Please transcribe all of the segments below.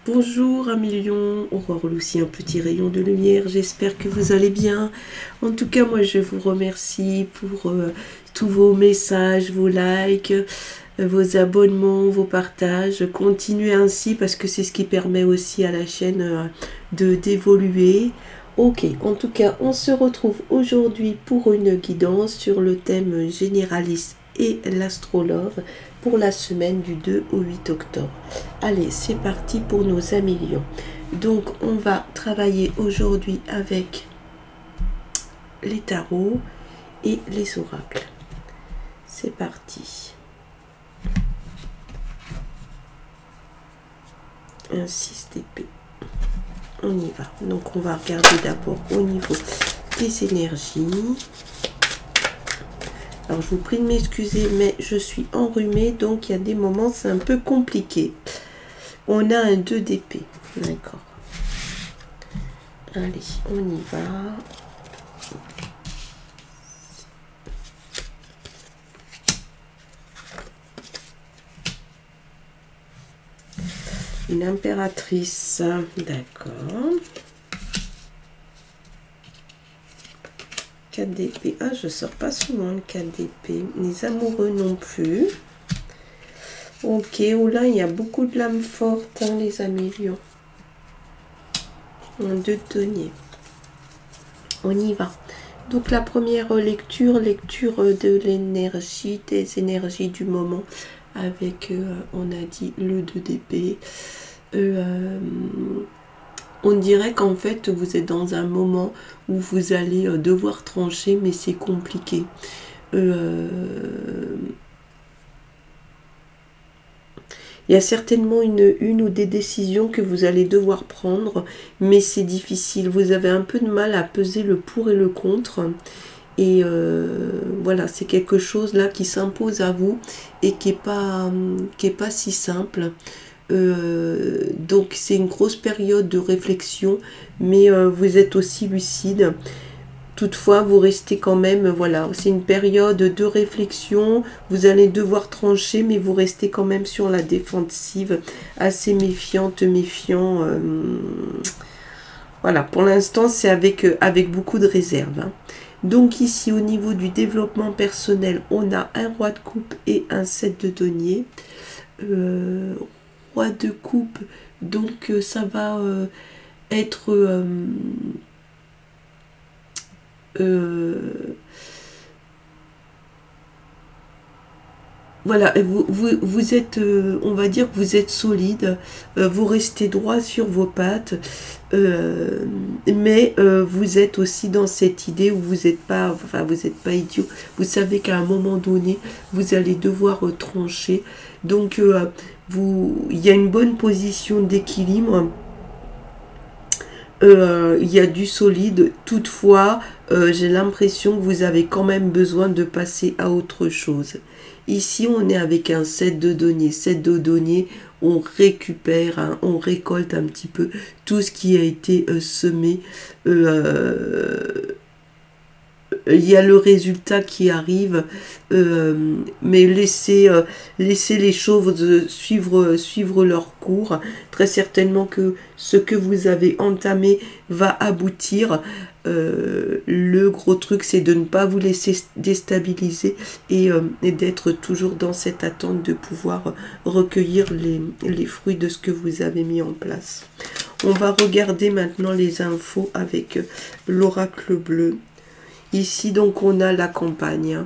Bonjour un million, Aurore Lucie, un petit rayon de lumière, j'espère que vous allez bien. En tout cas, moi je vous remercie pour tous vos messages, vos likes, vos abonnements, vos partages. Continuez ainsi parce que c'est ce qui permet aussi à la chaîne d'évoluer. Ok, en tout cas, on se retrouve aujourd'hui pour une guidance sur le thème généraliste et l'astrologue pour la semaine du 2 au 8 octobre. Allez, c'est parti pour nos amis lions. Donc, on va travailler aujourd'hui avec les tarots et les oracles. C'est parti. Un 6 d'épée. On y va. Donc, on va regarder d'abord au niveau des énergies. Alors, je vous prie de m'excuser, mais je suis enrhumée, donc il y a des moments, c'est un peu compliqué. On a un 2 d'épée. D'accord. Allez, on y va. Une impératrice. D'accord. 4 d'épée. Ah, je sors pas souvent le 4 d'épée. Les amoureux non plus. Ok, oh là, il y a beaucoup de lames fortes, hein, les amis lions. Un 2 de denier. On y va. Donc la première lecture de l'énergie, des énergies du moment, avec, on a dit, le 2 d'épée. On dirait qu'en fait, vous êtes dans un moment où vous allez devoir trancher, mais c'est compliqué. Il y a certainement une ou des décisions que vous allez devoir prendre, mais c'est difficile. Vous avez un peu de mal à peser le pour et le contre. Et voilà, c'est quelque chose là qui s'impose à vous et qui est pas si simple. Donc c'est une grosse période de réflexion, mais vous êtes aussi lucide. Toutefois, vous restez quand même, voilà, c'est une période de réflexion, vous allez devoir trancher, mais vous restez quand même sur la défensive, assez méfiante, méfiant. Voilà, pour l'instant, c'est avec beaucoup de réserve. Hein. Donc ici, au niveau du développement personnel, on a un roi de coupe et un 7 de denier. Roi de coupe, donc ça va être... voilà, vous êtes, on va dire que vous êtes solide, vous restez droit sur vos pattes, mais vous êtes aussi dans cette idée où vous n'êtes pas, enfin vous n'êtes pas idiot, vous savez qu'à un moment donné, vous allez devoir trancher, donc il y a une bonne position d'équilibre. Il y a du solide, toutefois, j'ai l'impression que vous avez quand même besoin de passer à autre chose. Ici, on est avec un 7 de denier. 7 de denier, on récupère, hein, on récolte un petit peu tout ce qui a été semé. Il y a le résultat qui arrive, mais laissez les choses suivre leur cours. Très certainement que ce que vous avez entamé va aboutir. Le gros truc, c'est de ne pas vous laisser déstabiliser et d'être toujours dans cette attente de pouvoir recueillir les fruits de ce que vous avez mis en place. On va regarder maintenant les infos avec l'oracle bleu. Ici, donc, on a la campagne.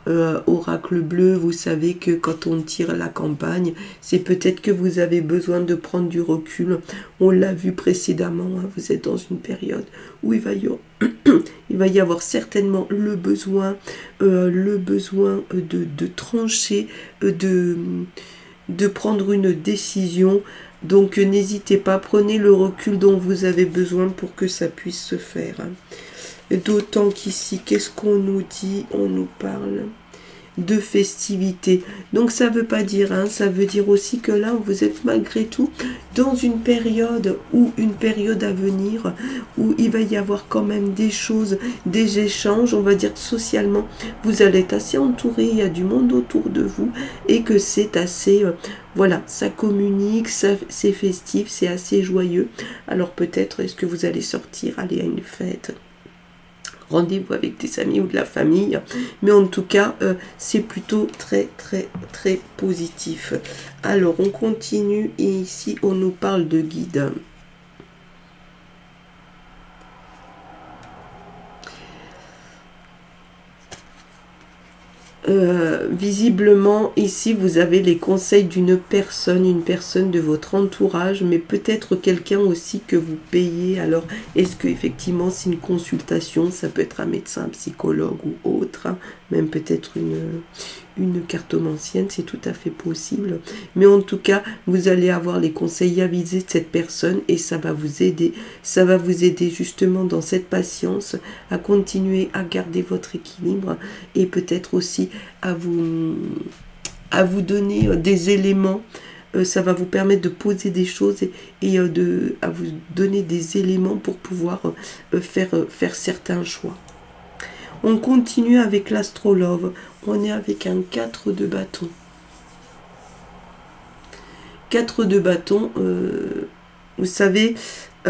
Oracle bleu, vous savez que quand on tire la campagne, c'est peut-être que vous avez besoin de prendre du recul. On l'a vu précédemment, hein, vous êtes dans une période où il va y avoir certainement le besoin de trancher, de prendre une décision. Donc, n'hésitez pas, prenez le recul dont vous avez besoin pour que ça puisse se faire. Hein. D'autant qu'ici, qu'est-ce qu'on nous dit? On nous parle de festivités. Donc ça ne veut pas dire, hein, ça veut dire aussi que là, vous êtes malgré tout dans une période ou une période à venir où il va y avoir quand même des choses, des échanges, on va dire socialement, vous allez être assez entouré, il y a du monde autour de vous et que c'est assez, voilà, ça communique, c'est festif, c'est assez joyeux. Alors peut-être est-ce que vous allez sortir, aller à une fête, rendez-vous avec des amis ou de la famille, mais en tout cas c'est plutôt très très très positif. Alors on continue et ici on nous parle de guide. Visiblement ici vous avez les conseils d'une personne, une personne de votre entourage, mais peut-être quelqu'un aussi que vous payez. Alors est-ce que effectivement c'est une consultation, ça peut être un médecin, un psychologue ou autre, hein, même peut-être une cartomancienne, c'est tout à fait possible. Mais en tout cas, vous allez avoir les conseils avisés de cette personne et ça va vous aider. Ça va vous aider justement dans cette patience à continuer à garder votre équilibre et peut-être aussi à vous donner des éléments. Ça va vous permettre de poser des choses et à vous donner des éléments pour pouvoir faire certains choix. On continue avec l'astrologue. On est avec un 4 de bâton. 4 de bâton, vous savez,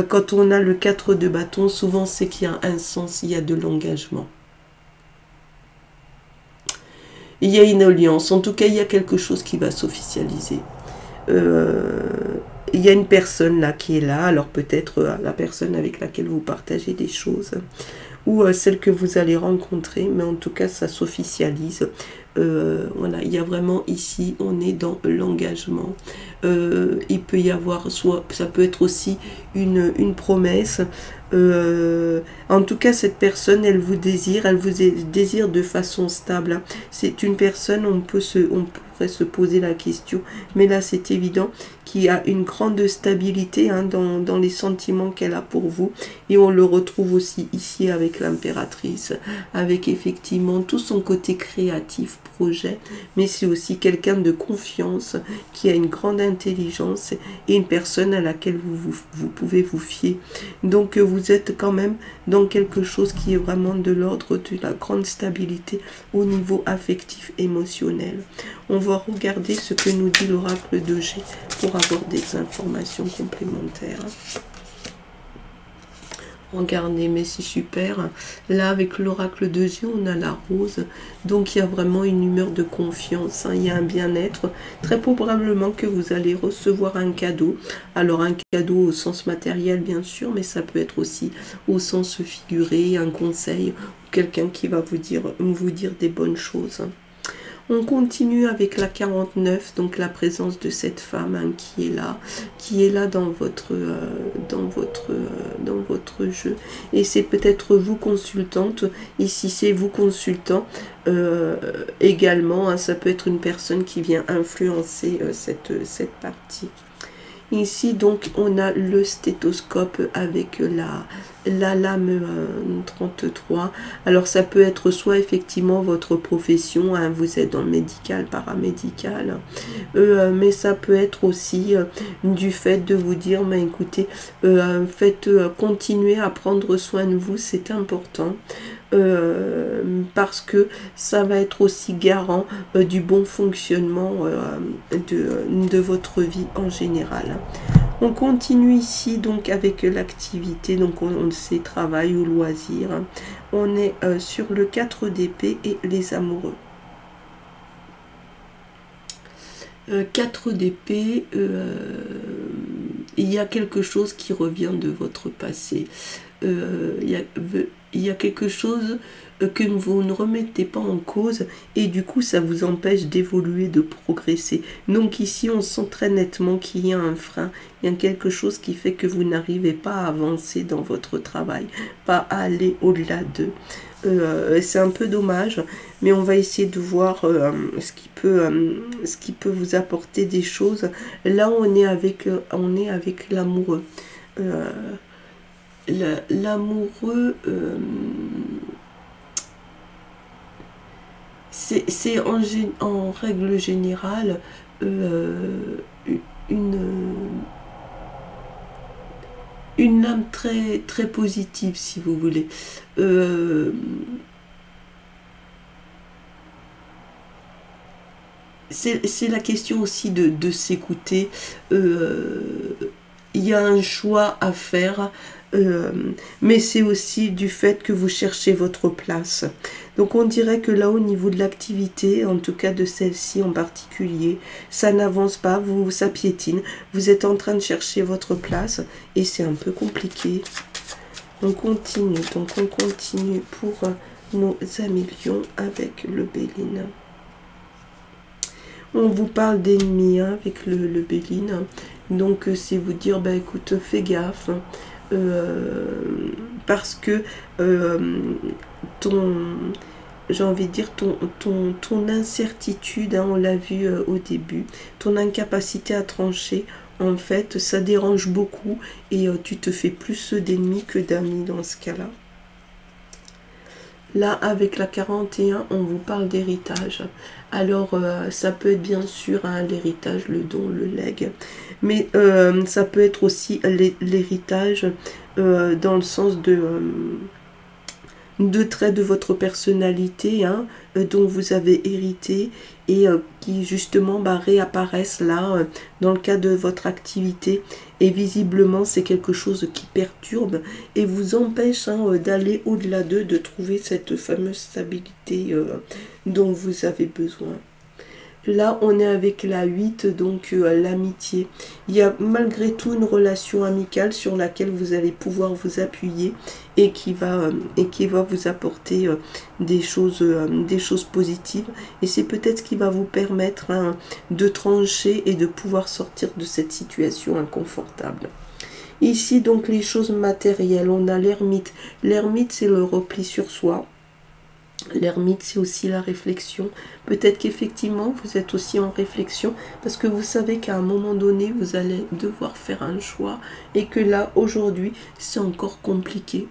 quand on a le 4 de bâton, souvent c'est qu'il y a un sens, il y a de l'engagement. Il y a une alliance, en tout cas il y a quelque chose qui va s'officialiser. Il y a une personne là qui est là, alors peut-être la personne avec laquelle vous partagez des choses, ou celle que vous allez rencontrer, mais en tout cas ça s'officialise. Voilà, il y a vraiment ici, on est dans l'engagement. Il peut y avoir, soit ça peut être aussi une promesse. En tout cas, cette personne, elle vous désire de façon stable. C'est une personne, on pourrait se poser la question, mais là c'est évident qu'il y a une grande stabilité hein, dans les sentiments qu'elle a pour vous, et on le retrouve aussi ici avec l'impératrice, avec effectivement tout son côté créatif, projet, mais c'est aussi quelqu'un de confiance, qui a une grande intelligence et une personne à laquelle vous pouvez vous fier. Donc vous êtes quand même dans quelque chose qui est vraiment de l'ordre de la grande stabilité au niveau affectif, émotionnel. On va regarder ce que nous dit l'oracle de G pour avoir des informations complémentaires. Regardez, mais c'est super. Là, avec l'oracle de G, on a la rose. Donc, il y a vraiment une humeur de confiance. Hein, il y a un bien-être. Très probablement que vous allez recevoir un cadeau. Alors, un cadeau au sens matériel, bien sûr, mais ça peut être aussi au sens figuré, un conseil, quelqu'un qui va vous dire des bonnes choses. On continue avec la 49, donc la présence de cette femme hein, qui est là dans votre jeu. Et c'est peut-être vous consultante. Ici, c'est vous consultant également. Hein, ça peut être une personne qui vient influencer cette partie. Ici, donc, on a le stéthoscope avec la lame 33. Alors, ça peut être soit effectivement votre profession, hein, vous êtes dans le médical, paramédical, mais ça peut être aussi du fait de vous dire, mais écoutez, continuez à prendre soin de vous, c'est important. Parce que ça va être aussi garant du bon fonctionnement de votre vie en général. On continue ici donc avec l'activité, donc on sait travail ou loisir. On est sur le 4 d'épée et les amoureux. 4 d'épée, il y a quelque chose qui revient de votre passé. Il y a quelque chose que vous ne remettez pas en cause et du coup ça vous empêche d'évoluer, de progresser. Donc ici on sent très nettement qu'il y a un frein, il y a quelque chose qui fait que vous n'arrivez pas à avancer dans votre travail, pas à aller au-delà d'eux. C'est un peu dommage, mais on va essayer de voir ce qui peut vous apporter des choses. Là on est avec l'amoureux. L'amoureux, c'est en règle générale une âme très, très positive, si vous voulez. c'est la question aussi de s'écouter. Il y a un choix à faire, mais c'est aussi du fait que vous cherchez votre place. Donc on dirait que là, au niveau de l'activité, en tout cas de celle-ci en particulier, ça n'avance pas, ça piétine. Vous êtes en train de chercher votre place et c'est un peu compliqué. On continue, donc on continue pour nos amis lions avec le Béline. On vous parle d'ennemis hein, avec le Béline. Donc c'est vous dire, bah écoute, fais gaffe. Parce que j'ai envie de dire, ton incertitude, hein, on l'a vu au début, ton incapacité à trancher, en fait, ça dérange beaucoup et tu te fais plus d'ennemis que d'amis dans ce cas-là. Là, avec la 41, on vous parle d'héritage. Alors, ça peut être bien sûr hein, l'héritage, le don, le legs. Mais ça peut être aussi l'héritage dans le sens de traits de votre personnalité hein, dont vous avez hérité et qui justement réapparaissent là dans le cas de votre activité et visiblement c'est quelque chose qui perturbe et vous empêche hein, d'aller au-delà d'eux, de trouver cette fameuse stabilité dont vous avez besoin. Là, on est avec la 8, donc l'amitié. Il y a malgré tout une relation amicale sur laquelle vous allez pouvoir vous appuyer et qui va vous apporter des choses positives. Et c'est peut-être ce qui va vous permettre hein, de trancher et de pouvoir sortir de cette situation inconfortable. Ici, donc, les choses matérielles. On a l'ermite. L'ermite, c'est le repli sur soi. L'ermite, c'est aussi la réflexion. Peut-être qu'effectivement, vous êtes aussi en réflexion parce que vous savez qu'à un moment donné, vous allez devoir faire un choix et que là, aujourd'hui, c'est encore compliqué.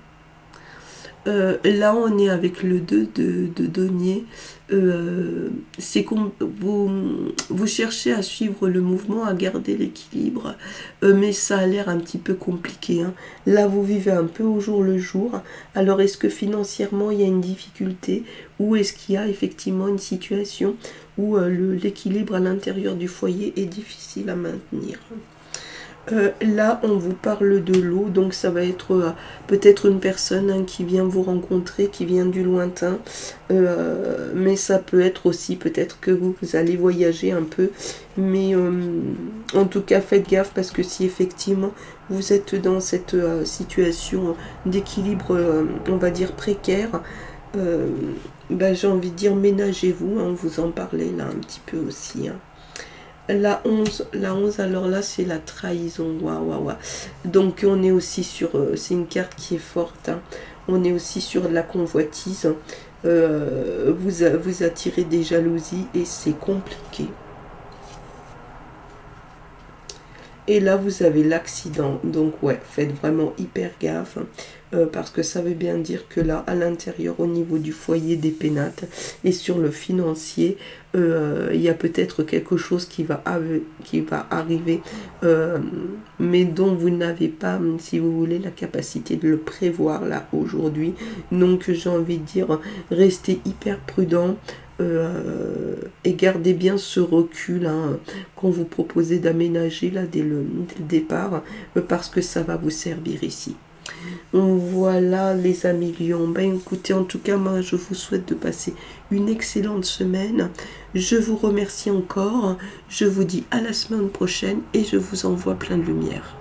Là, on est avec le 2 de denier. C'est qu'on vous cherchez à suivre le mouvement, à garder l'équilibre, mais ça a l'air un petit peu compliqué. Hein. Là, vous vivez un peu au jour le jour. Alors, est-ce que financièrement, il y a une difficulté ou est-ce qu'il y a effectivement une situation où l'équilibre à l'intérieur du foyer est difficile à maintenir ? Là, on vous parle de l'eau, donc ça va être peut-être une personne hein, qui vient vous rencontrer, qui vient du lointain, mais ça peut être aussi peut-être que vous allez voyager un peu, mais en tout cas, faites gaffe parce que si effectivement vous êtes dans cette situation d'équilibre, on va dire précaire, j'ai envie de dire ménagez-vous, hein, on vous en parlait là un petit peu aussi, hein. La 11, alors là, c'est la trahison. Waouh. Donc, on est aussi sur... c'est une carte qui est forte. Hein. On est aussi sur de la convoitise. Vous attirez des jalousies et c'est compliqué. Et là, vous avez l'accident. Donc, ouais, faites vraiment hyper gaffe. Parce que ça veut bien dire que là, à l'intérieur, au niveau du foyer des pénates et sur le financier, il y a peut-être quelque chose qui va arriver, mais dont vous n'avez pas, si vous voulez, la capacité de le prévoir là aujourd'hui. Donc, j'ai envie de dire, restez hyper prudent. Et gardez bien ce recul hein, qu'on vous proposait d'aménager là dès le départ parce que ça va vous servir ici. Voilà les amis lions, ben écoutez, en tout cas moi je vous souhaite de passer une excellente semaine, je vous remercie encore, je vous dis à la semaine prochaine et je vous envoie plein de lumière.